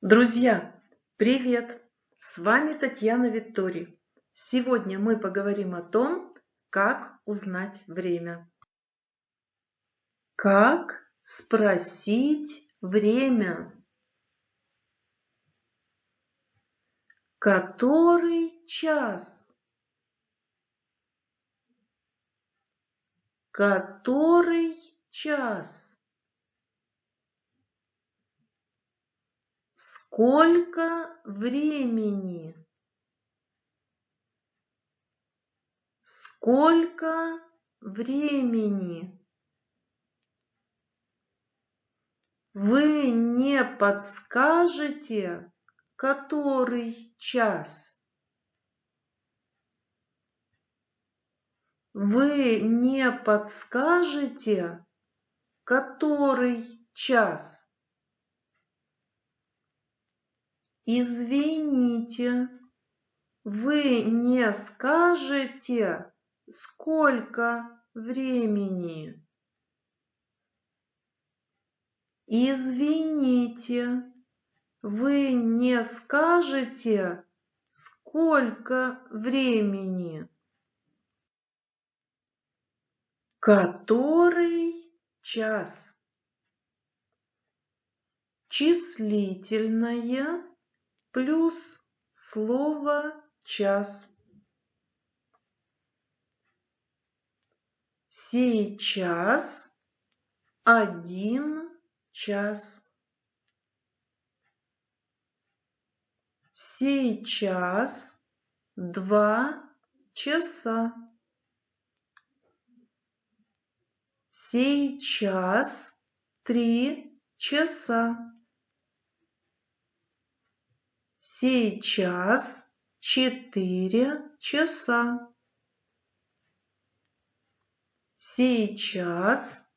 Друзья, привет! С вами Татьяна Виттори. Сегодня мы поговорим о том, как узнать время. Как спросить время? Который час? Который час? Сколько времени? Сколько времени? Вы не подскажете, который час? Вы не подскажете, который час? Извините, вы не скажете, сколько времени? Извините, вы не скажете, сколько времени? Который час? Числительное плюс слово час. Сейчас 1 час. Сейчас 2 часа. Сейчас 3 часа. Сейчас 4 часа. Сейчас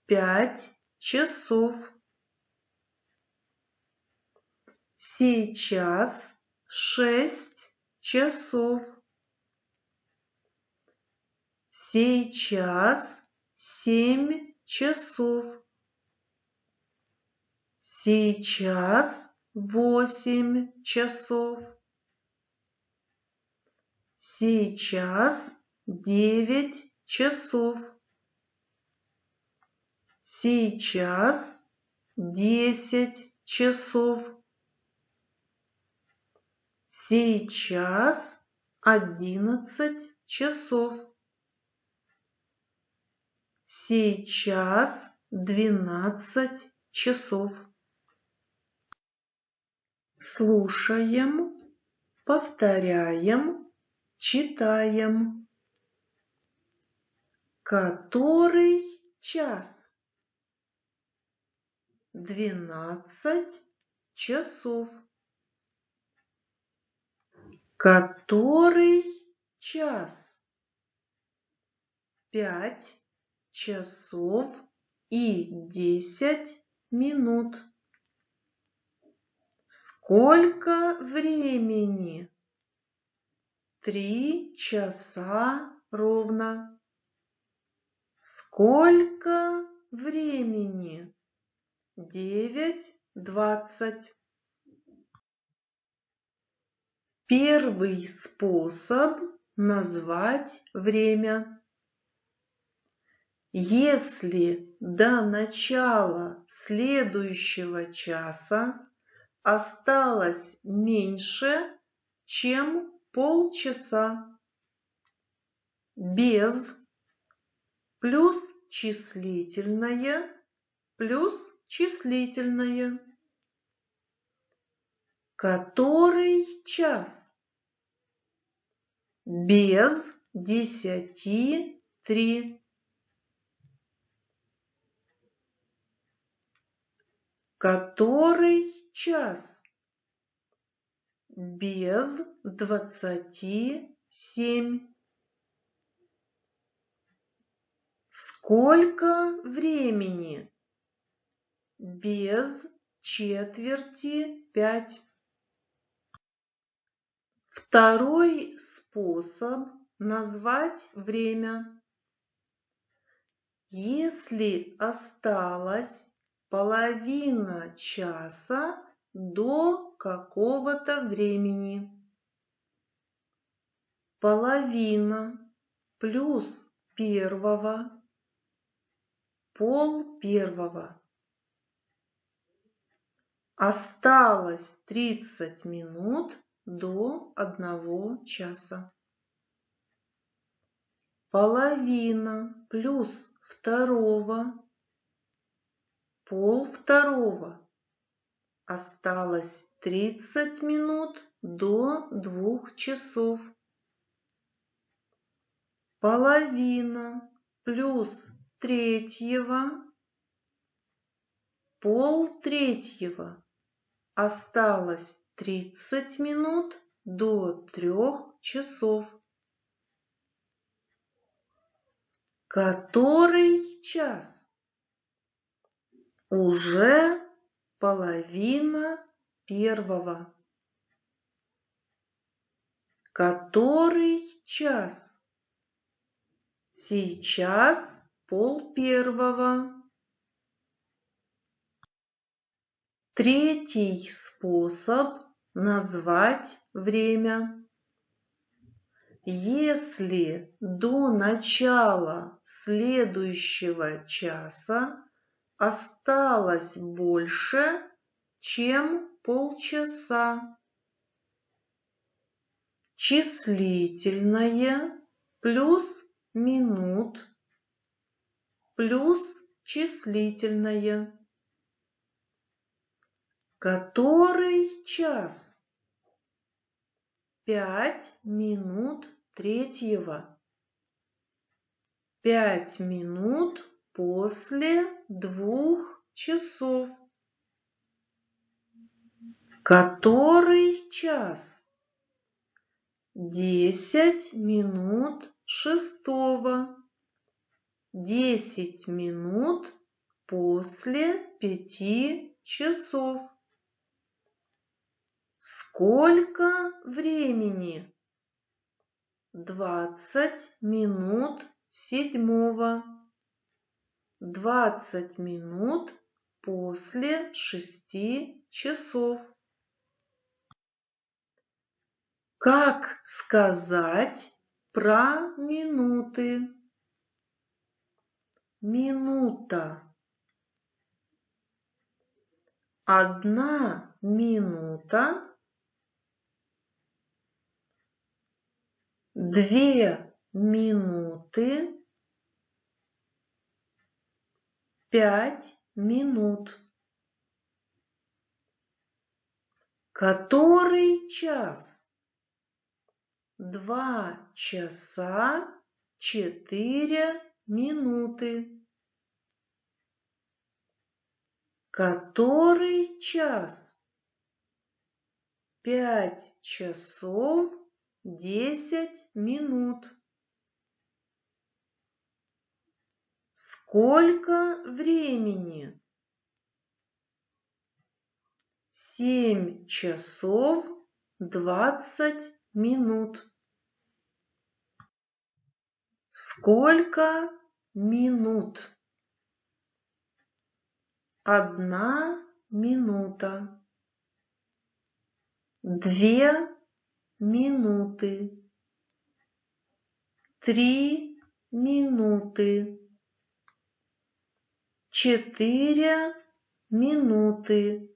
5 часов. Сейчас 6 часов. Сейчас 7 часов. Сейчас 8 часов. Сейчас 9 часов. Сейчас 10 часов. Сейчас 11 часов. Сейчас 12 часов. Слушаем, повторяем, читаем. Который час? 12 часов. Который час? 5 часов и 10 минут. Сколько времени? 3 часа ровно. Сколько времени? 9:20. Первый способ назвать время. Если до начала следующего часа осталось меньше, чем полчаса, без плюс числительное плюс числительное. Который час? Без 10:03. Который час? Без 27. Сколько времени? Без 4:05. Второй способ назвать время. Если осталась половина часа до какого-то времени. Половина плюс первого, пол первого. Осталось 30 минут до 1 часа. Половина плюс второго, пол второго. Осталось 30 минут до 2 часов. Половина плюс третьего, пол третьего. Осталось 30 минут до 3 часов. Который час? Уже половина первого. Который час? Сейчас пол первого. Третий способ назвать время. Если до начала следующего часа осталось больше, чем полчаса. Числительное плюс минут плюс числительное. Который час? 5 минут третьего. 5 минут после 2 часов. Который час? 10 минут шестого. 10 минут после 5 часов. Сколько времени? 20 минут седьмого. 20 минут после 6 часов. Как сказать про минуты? Минута. 1 минута. 2 минуты. 5 минут. Который час? 2 часа 4 минуты. Который час? 5 часов 10 минут. Сколько времени? 7 часов 20 минут. Сколько минут? 1 минута. 2 минуты. 3 минуты. 4 минуты.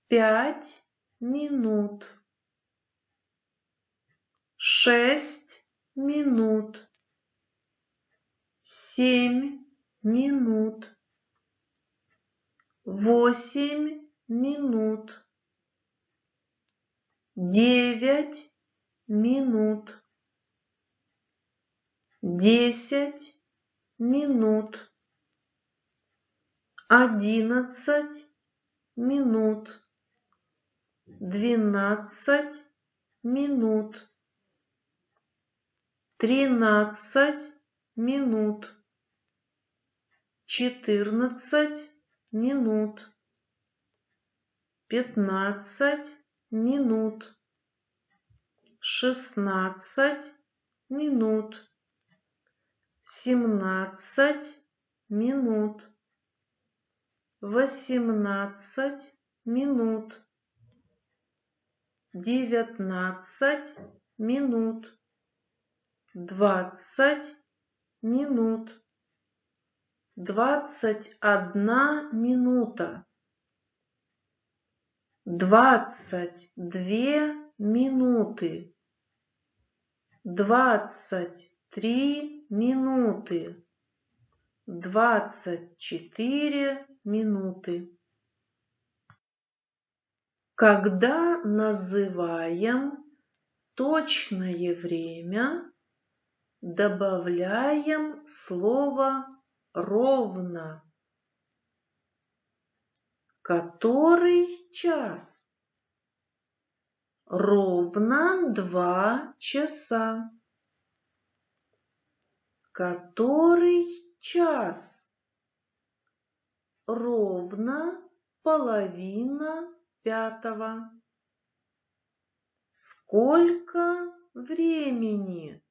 5 минут. 6 минут. 7 минут. 8 минут. 9 минут. 10 минут. 11 минут. 12 минут. 13 минут. 14 минут. 15 минут. 16 минут. 17 минут. 18 минут, 19 минут, 20 минут, 21 минута, 22 минуты, 23 минуты, 24 минуты. Когда называем точное время, добавляем слово «ровно». Который час? Ровно 2 часа. Который час? Ровно половина пятого. Сколько времени?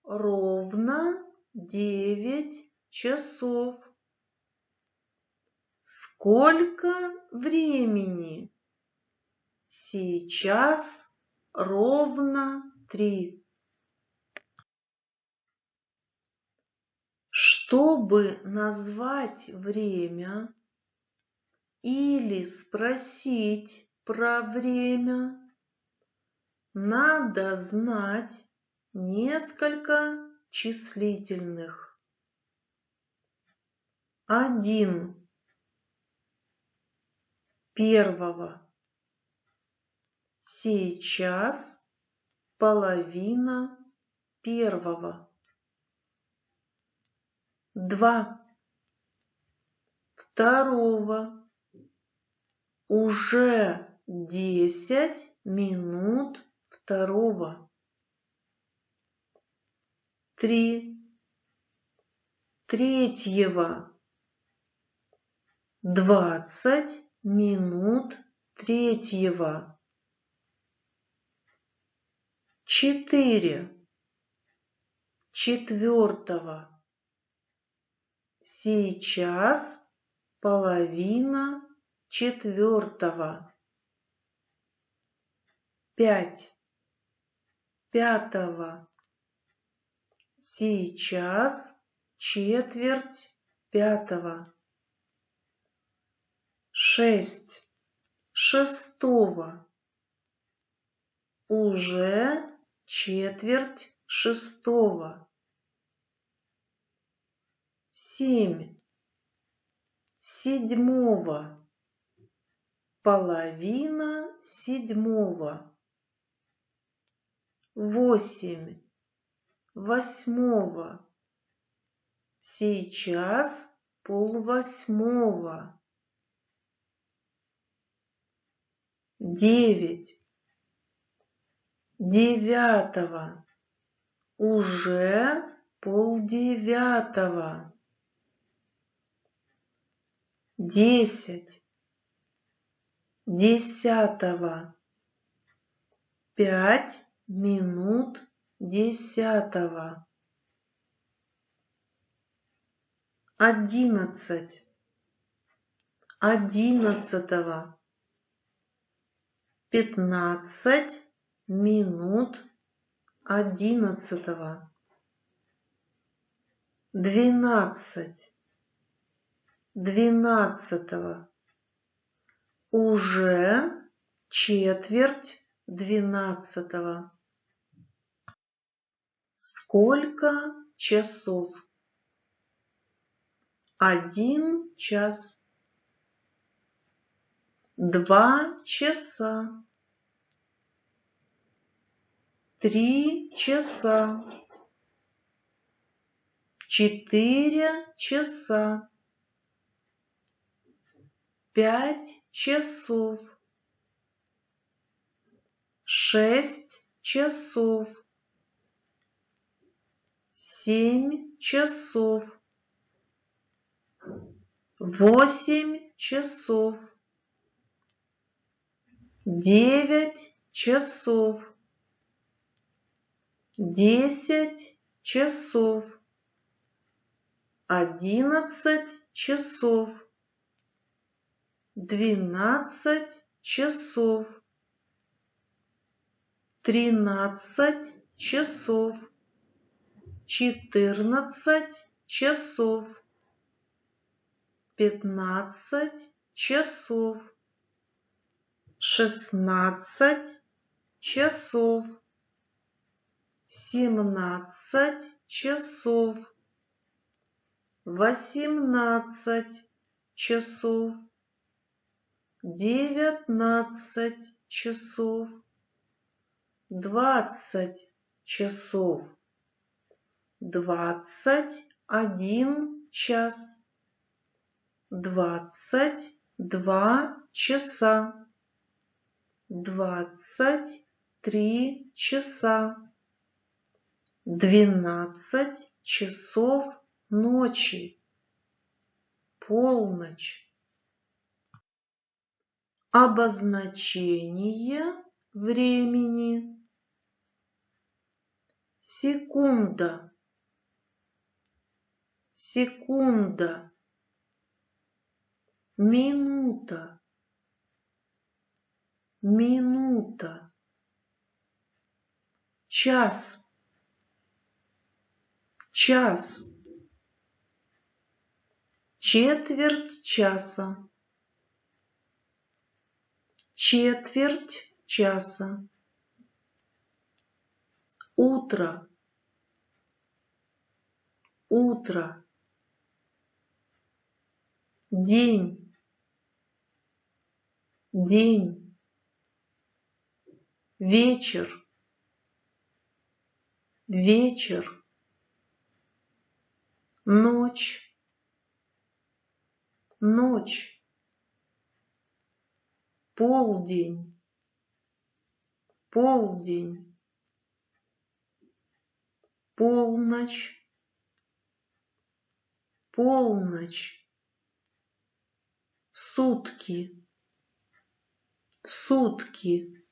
Ровно 9 часов. Сколько времени? Сейчас ровно 3. Чтобы назвать время или спросить про время, надо знать несколько числительных. 1. Первого. Сейчас половина первого. 2. Второго. Уже 10 минут второго. 3. Третьего. 20 минут третьего. 4. Четвертого. Сейчас половина четвертого. 5. Пятого. Сейчас четверть пятого. 6. Шестого. Уже четверть шестого. 7. Седьмого. Половина седьмого. 8. Восьмого. Сейчас полвосьмого. 9. Девятого. Уже полдевятого. 10. Десятого. 5 минут десятого. 11. Одиннадцатого. 15 минут одиннадцатого. 12. Двенадцатого. Уже четверть 12. Сколько часов? 1 час. 2 часа. 3 часа. 4 часа. 5 часов. 6 часов. 7 часов. 8 часов. 9 часов. 10 часов. 11 часов. 12 часов, 13 часов, 14 часов, 15 часов, 16 часов, 17 часов, 18 часов, 19 часов, 20 часов, 21 час, 22 часа, 23 часа, 12 часов ночи, полночь. Обозначение времени: секунда, секунда, минута, минута, час, час, четверть часа, четверть часа, утро, утро, день, день, вечер, вечер, ночь, ночь, полдень, полдень, полночь, полночь, сутки, сутки,